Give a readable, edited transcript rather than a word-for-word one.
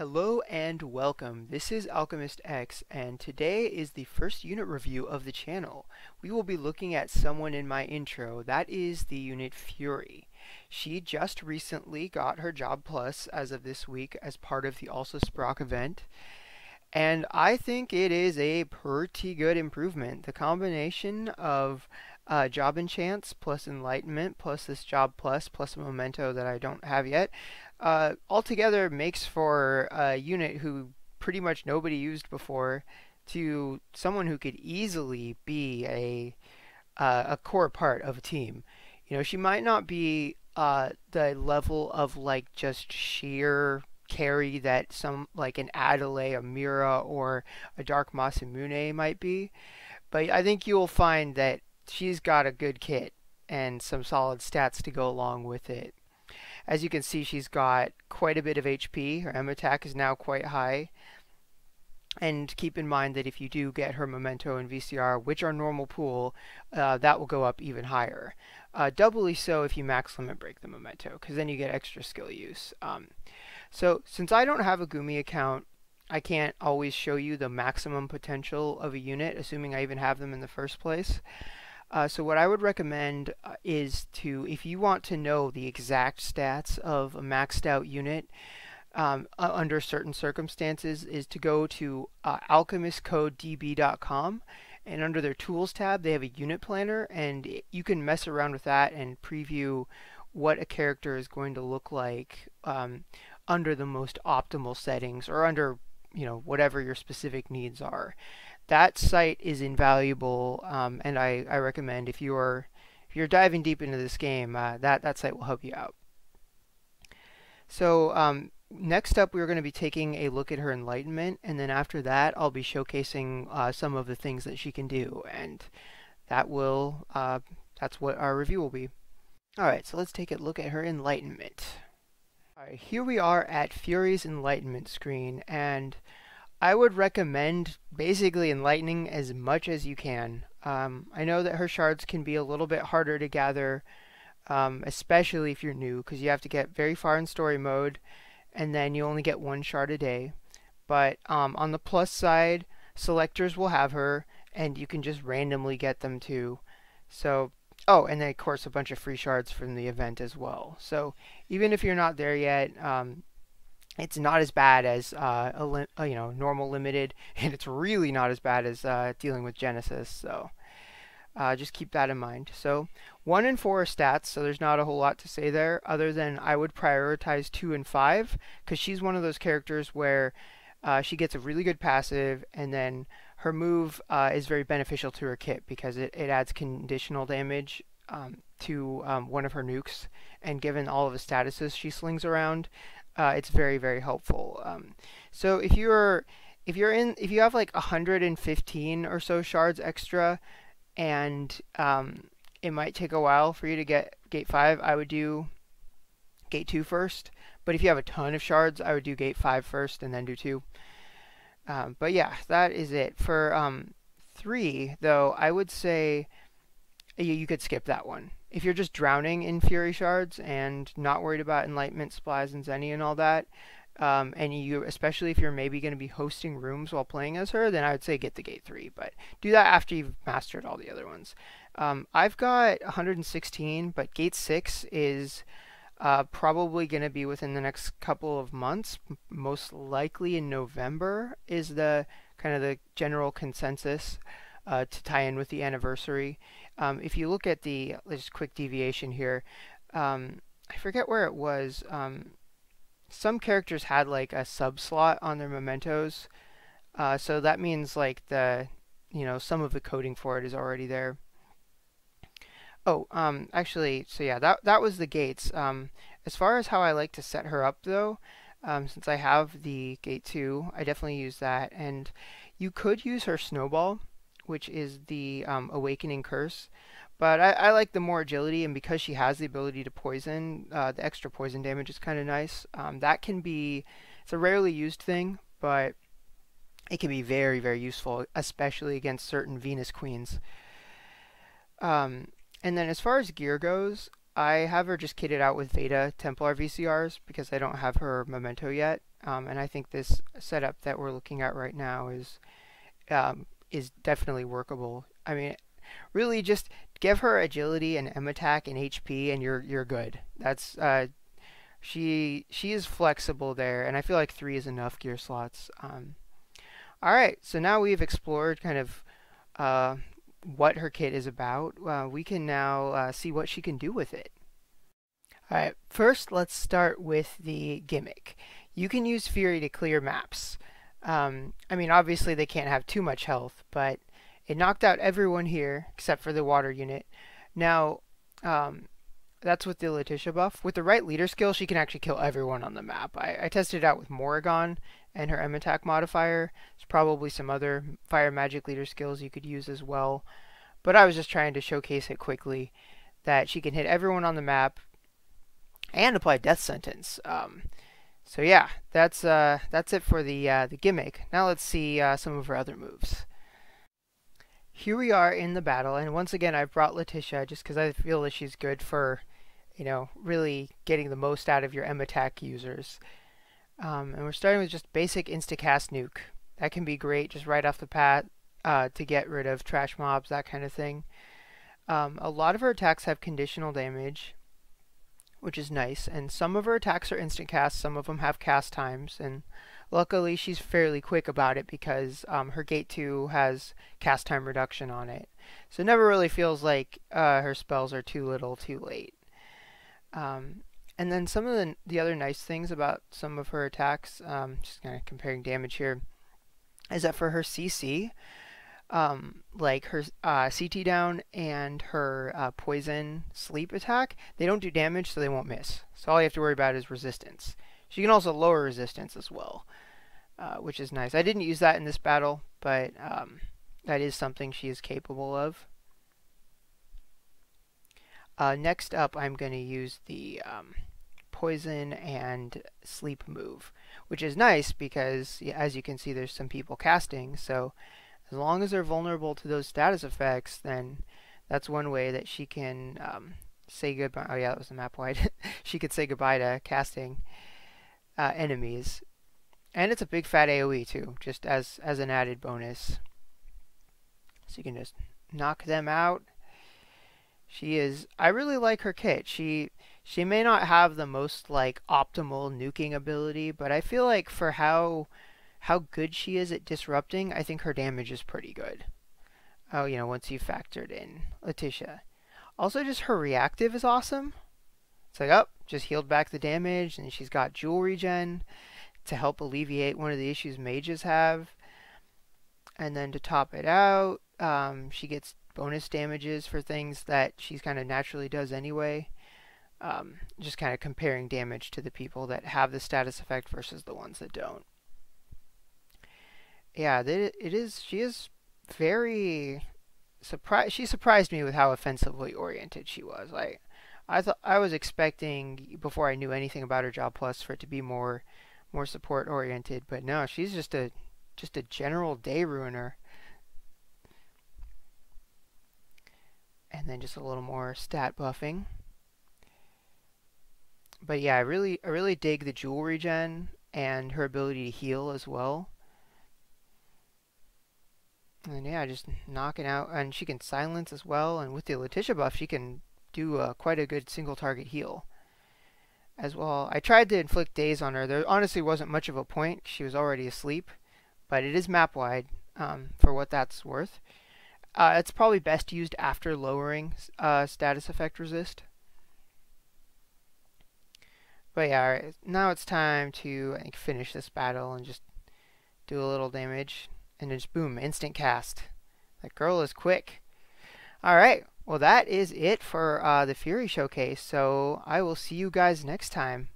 Hello and welcome. This is Alchemistexe, and today is the first unit review of the channel. We will be looking at someone in my intro. That is the unit Fury. She just recently got her Job Plus as of this week as part of the Also Sprock event, and I think it is a pretty good improvement. The combination of Job Enchants plus Enlightenment plus this Job plus a Memento that I don't have yet altogether makes for a unit who pretty much nobody used before to someone who could easily be a core part of a team. You know, she might not be the level of like just sheer carry that some like an Adelaide, a Mira, or a Dark Masamune might be, but I think you'll find that she's got a good kit and some solid stats to go along with it. As you can see, she's got quite a bit of HP. Her M attack is now quite high. And keep in mind that if you do get her Memento and VCR, which are normal pool, that will go up even higher. Doubly so if you max limit break the Memento, because then you get extra skill use. So since I don't have a Gumi account, I can't always show you the maximum potential of a unit, assuming I even have them in the first place. So what I would recommend is to, if you want to know the exact stats of a maxed out unit under certain circumstances, is to go to alchemistcodedb.com, and under their tools tab they have a unit planner, and you can mess around with that and preview what a character is going to look like under the most optimal settings, or under, you know, whatever your specific needs are. That site is invaluable, and I recommend if you're diving deep into this game, that site will help you out. So next up, we're going to be taking a look at her Enlightenment, and then after that, I'll be showcasing some of the things that she can do, and that's what our review will be. All right, so let's take a look at her Enlightenment. All right, here we are at Fury's Enlightenment screen, and I would recommend basically enlightening as much as you can. I know that her shards can be a little bit harder to gather, especially if you're new, because you have to get very far in story mode, and then you only get one shard a day. But on the plus side, selectors will have her, and you can just randomly get them too. So, oh, and then of course a bunch of free shards from the event as well. So even if you're not there yet, it's not as bad as normal limited, and it's really not as bad as dealing with Genesis. So just keep that in mind. So 1 and 4 are stats, so there's not a whole lot to say there, other than I would prioritize 2 and 5, because she's one of those characters where she gets a really good passive, and then her move is very beneficial to her kit because it adds conditional damage to one of her nukes, and given all of the statuses she slings around, it's very, very helpful. So if you have like 115 or so shards extra, and it might take a while for you to get gate 5, I would do gate 2 first. But if you have a ton of shards, I would do gate 5 first and then do 2. But yeah, that is it. For 3, though, I would say you could skip that one. If you're just drowning in Fury shards and not worried about Enlightenment, Supplies, and Zenny and all that, and you, especially if you're maybe going to be hosting rooms while playing as her, then I would say get the gate 3, but do that after you've mastered all the other ones. I've got 116, but gate 6 is probably going to be within the next couple of months, most likely in November is the kind of the general consensus to tie in with the anniversary. If you look at the, just quick deviation here, I forget where it was. Some characters had like a sub slot on their mementos, so that means like some of the coding for it is already there. Oh, actually, so yeah, that was the gates. As far as how I like to set her up though, since I have the gate 2, I definitely use that, and you could use her snowball, which is the Awakening Curse, but I like the more agility, and because she has the ability to poison, the extra poison damage is kind of nice. That can be, it's a rarely used thing, but it can be very, very useful, especially against certain Venus Queens. And then as far as gear goes, I have her just kitted out with Veda Templar VCRs because I don't have her Memento yet. And I think this setup that we're looking at right now is definitely workable. I mean, really just give her agility and M attack and HP, and you're good. That's she is flexible there, and I feel like 3 is enough gear slots. All right, so now we've explored kind of what her kit is about. We can now see what she can do with it. Alright, first let's start with the gimmick. You can use Fury to clear maps. I mean, obviously they can't have too much health, but it knocked out everyone here except for the water unit. Now, that's with the Letitia buff. With the right leader skill, she can actually kill everyone on the map. I tested it out with Morrigan and her M attack modifier. There's probably some other fire magic leader skills you could use as well. But I was just trying to showcase it quickly that she can hit everyone on the map and apply death sentence. So yeah, that's it for the gimmick. Now let's see some of her other moves. Here we are in the battle, and once again I brought Letitia just because I feel that she's good for, you know, really getting the most out of your M attack users. And we're starting with just basic insta-cast nuke. That can be great just right off the bat to get rid of trash mobs, that kind of thing. A lot of her attacks have conditional damage, which is nice, and some of her attacks are instant cast, some of them have cast times, and luckily she's fairly quick about it because her Gate 2 has cast time reduction on it. So it never really feels like her spells are too little too late. And then some of the other nice things about some of her attacks, just kind of comparing damage here, is that for her CC, like her CT down and her poison sleep attack, they don't do damage, so they won't miss. So all you have to worry about is resistance. She can also lower resistance as well, which is nice. I didn't use that in this battle, but that is something she is capable of. Next up, I'm going to use the poison and sleep move, which is nice because, as you can see, there's some people casting, so as long as they're vulnerable to those status effects, then that's one way that she can say goodbye. Oh yeah, that was the map wide. She could say goodbye to casting enemies. And it's a big fat AoE too, just as an added bonus. So you can just knock them out. I really like her kit. She may not have the most like optimal nuking ability, but I feel like for how good she is at disrupting, I think her damage is pretty good. Oh, you know, once you factored in Letitia. Also, just her reactive is awesome. It's like, oh, just healed back the damage, and she's got jewel regen to help alleviate one of the issues mages have. And then to top it out, she gets bonus damages for things that she kind of naturally does anyway. Just kind of comparing damage to the people that have the status effect versus the ones that don't. Yeah, she is very surprised. She surprised me with how offensively oriented she was. I was expecting, before I knew anything about her job plus, for it to be more support oriented, but no, she's just a general day ruiner. And then just a little more stat buffing. But yeah, I really dig the jewel regen and her ability to heal as well. And yeah, just knocking out, and she can silence as well, and with the Letitia buff she can do quite a good single target heal as well. I tried to inflict daze on her. There honestly wasn't much of a point, she was already asleep, but it is map wide for what that's worth. It's probably best used after lowering status effect resist. But yeah, alright, now it's time to, I think, finish this battle and just do a little damage. And then just boom, instant cast. That girl is quick. Alright, well that is it for the Fury Showcase, so I will see you guys next time.